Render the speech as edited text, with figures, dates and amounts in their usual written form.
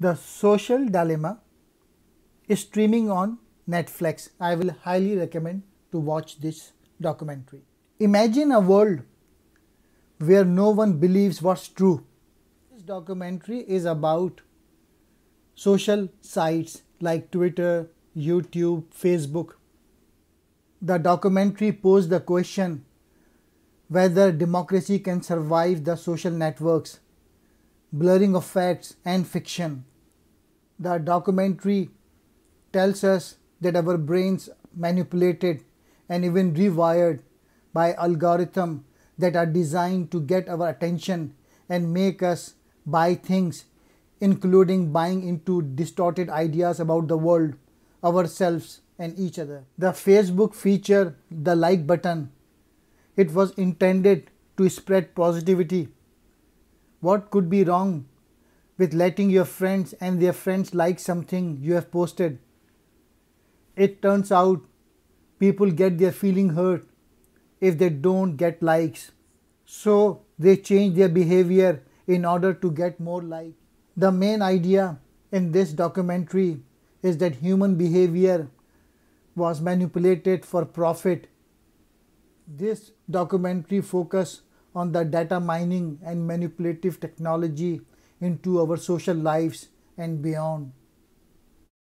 The Social Dilemma is streaming on Netflix. I will highly recommend to watch this documentary. Imagine a world where no one believes what's true. This documentary is about social sites like Twitter, YouTube, Facebook. The documentary posed the question whether democracy can survive the social networks, blurring of facts and fiction. The documentary tells us that our brains manipulated and even rewired by algorithms that are designed to get our attention and make us buy things, including buying into distorted ideas about the world, ourselves and each other. The Facebook feature, the like button, it was intended to spread positivity. What could be wrong with letting your friends and their friends like something you have posted? It turns out people get their feeling hurt if they don't get likes. So they change their behavior in order to get more likes. The main idea in this documentary is that human behavior was manipulated for profit. This documentary focuses on the data mining and manipulative technology into our social lives and beyond.